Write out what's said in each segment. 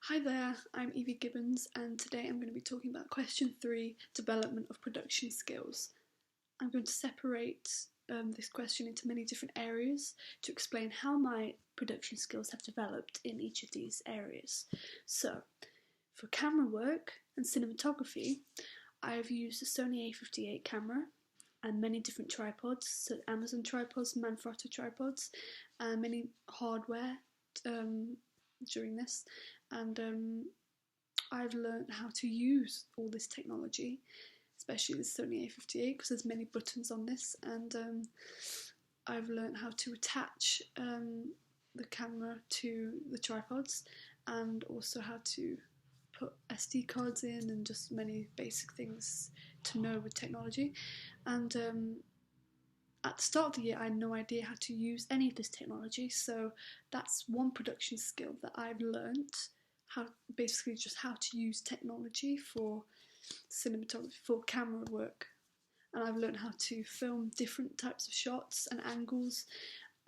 Hi there, I'm Evie Gibbons and today I'm going to be talking about question 3, development of production skills. I'm going to separate this question into many different areas to explain how my production skills have developed in each of these areas. So, for camera work and cinematography, I've used a Sony A58 camera and many different tripods, so Amazon tripods, Manfrotto tripods, and many hardware during this, and I've learned how to use all this technology, especially the Sony A58 because there's many buttons on this, and I've learned how to attach the camera to the tripods and also how to put SD cards in and just many basic things to know with technology. And at the start of the year I had no idea how to use any of this technology, so that's one production skill that I've learnt, basically just how to use technology for cinematography, for camera work. And I've learned how to film different types of shots and angles,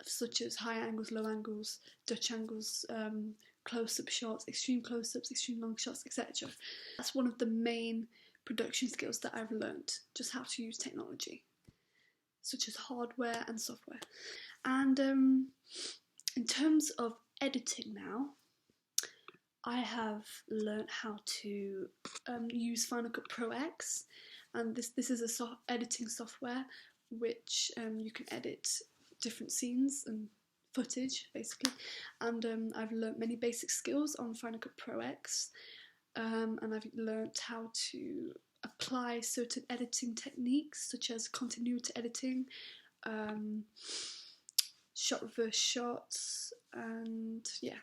such as high angles, low angles, Dutch angles, close-up shots, extreme close-ups, extreme long shots, etc. That's one of the main production skills that I've learnt, just how to use technology, such as hardware and software. And in terms of editing now, I have learnt how to use Final Cut Pro X, and this is a editing software which you can edit different scenes and footage basically, and I've learnt many basic skills on Final Cut Pro X, and I've learnt how to apply certain editing techniques such as continuity editing, shot reverse shots, and yeah.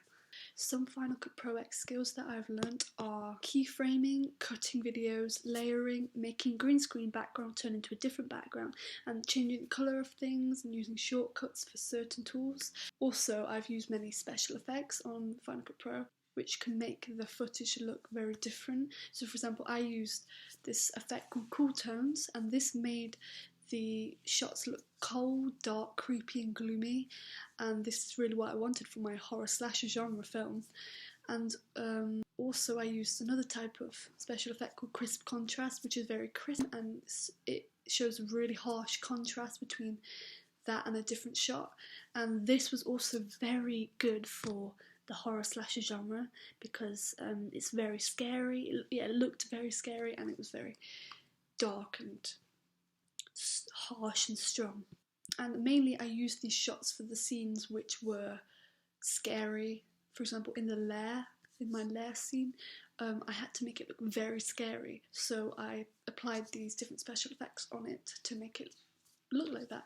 Some Final Cut Pro X skills that I've learnt are keyframing, cutting videos, layering, making green screen background turn into a different background, and changing the colour of things and using shortcuts for certain tools. Also, I've used many special effects on Final Cut Pro which can make the footage look very different. So for example, I used this effect called Cool Tones, and this made the shots look cold, dark, creepy and gloomy, and this is really what I wanted for my horror slasher genre film. And also I used another type of special effect called Crisp Contrast, which is very crisp, and it shows a really harsh contrast between that and a different shot. And this was also very good for the horror slasher genre because it's very scary. It looked very scary, and it was very dark and harsh and strong. And mainly I used these shots for the scenes which were scary. For example, in my lair scene, I had to make it look very scary, so I applied these different special effects on it to make it look like that.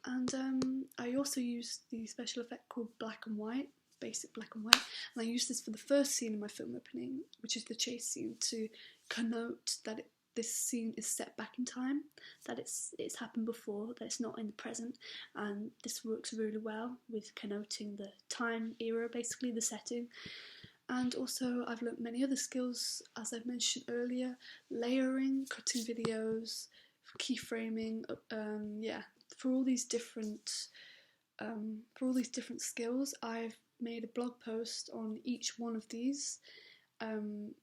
And I also used the special effect called Black and White, basic black and white, and I used this for the first scene in my film opening, which is the chase scene, to connote that this scene is set back in time, that it's happened before, that it's not in the present, and this works really well with connoting the time era, basically the setting. And also I've learnt many other skills, as I've mentioned earlier, layering, cutting videos, keyframing, for all these different skills I've made a blog post on each one of these, and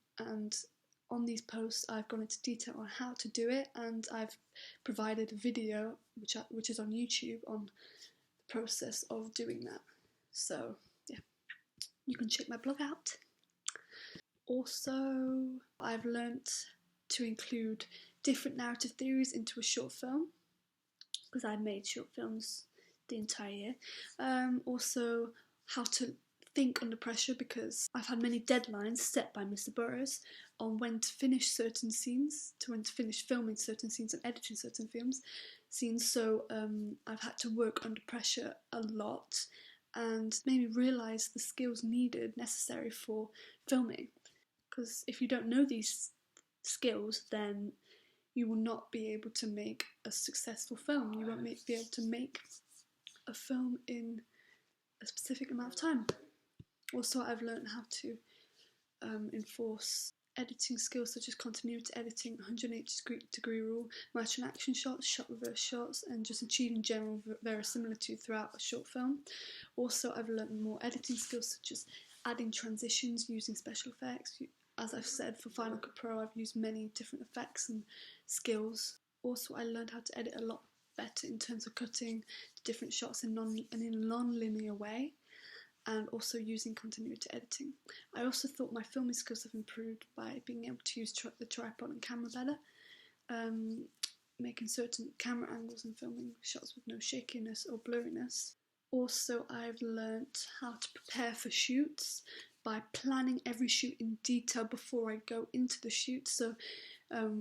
on these posts I've gone into detail on how to do it, and I've provided a video which is on YouTube on the process of doing that. So yeah, you can check my blog out. Also, I've learnt to include different narrative theories into a short film, because I've made short films the entire year. Also, how to think under pressure, because I've had many deadlines set by Mr. Burrows on when to finish certain scenes, to when to finish filming certain scenes and editing certain scenes, so I've had to work under pressure a lot and made me realise the skills necessary for filming, because if you don't know these skills, then you will not be able to make a successful film. You won't be able to make a film in a specific amount of time. Also, I've learned how to enforce editing skills such as continuity editing, 180-degree rule, match and action shots, shot reverse shots, and just achieving general verisimilitude throughout a short film. Also, I've learned more editing skills such as adding transitions using special effects. As I've said, for Final Cut Pro I've used many different effects and skills. Also, I learned how to edit a lot better in terms of cutting different shots in a non-linear way, and also using continuity editing. I also thought my filming skills have improved by being able to use the tripod and camera better, making certain camera angles and filming shots with no shakiness or blurriness. Also, I've learnt how to prepare for shoots by planning every shoot in detail before I go into the shoot, so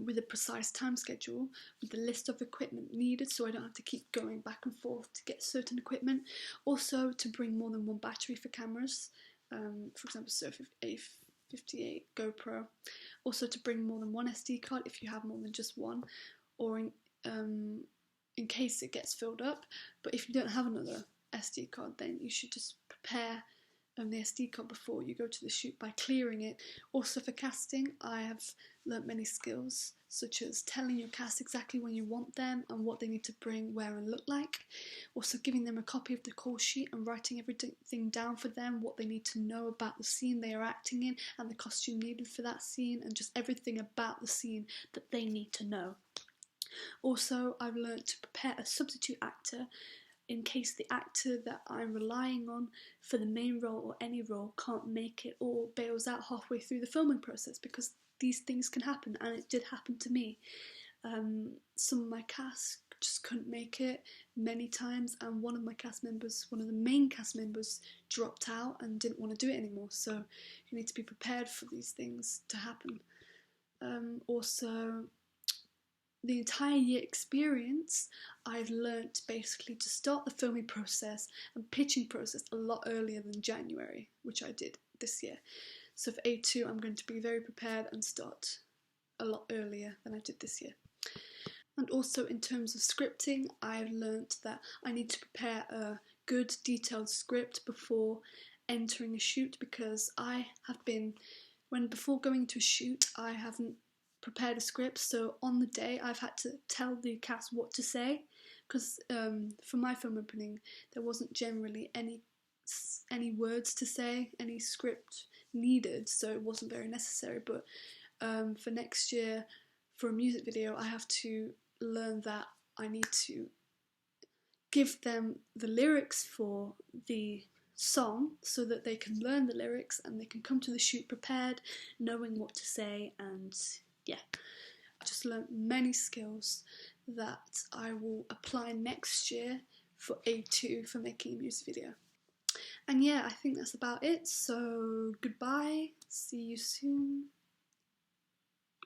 with a precise time schedule, with the list of equipment needed, so I don't have to keep going back and forth to get certain equipment. Also, to bring more than one battery for cameras, for example, A58 GoPro. Also, to bring more than one SD card if you have more than just one, or in case it gets filled up. But if you don't have another SD card, then you should just prepare the SD card before you go to the shoot by clearing it. Also, for casting, I have learnt many skills, such as telling your cast exactly when you want them and what they need to bring, wear and look like. Also, giving them a copy of the call sheet and writing everything down for them, what they need to know about the scene they are acting in and the costume needed for that scene, and just everything about the scene that they need to know. Also, I've learnt to prepare a substitute actor in case the actor that I'm relying on for the main role or any role can't make it or bails out halfway through the filming process, because these things can happen, and it did happen to me. Some of my cast just couldn't make it many times, and one of the main cast members dropped out and didn't want to do it anymore, so you need to be prepared for these things to happen. Also, the entire year experience, I've learnt basically to start the filming process and pitching process a lot earlier than January, which I did this year. So for A2, I'm going to be very prepared and start a lot earlier than I did this year. And also, in terms of scripting, I've learnt that I need to prepare a good detailed script before entering a shoot, because before going to a shoot, I haven't prepared a script, so on the day I've had to tell the cast what to say, because for my film opening there wasn't generally any words to say, any script needed, so it wasn't very necessary. But for next year, for a music video, I have to learn that I need to give them the lyrics for the song so that they can learn the lyrics and they can come to the shoot prepared, knowing what to say. And yeah, I just learned many skills that I will apply next year for A2 for making a music video. And yeah, I think that's about it. So goodbye, see you soon.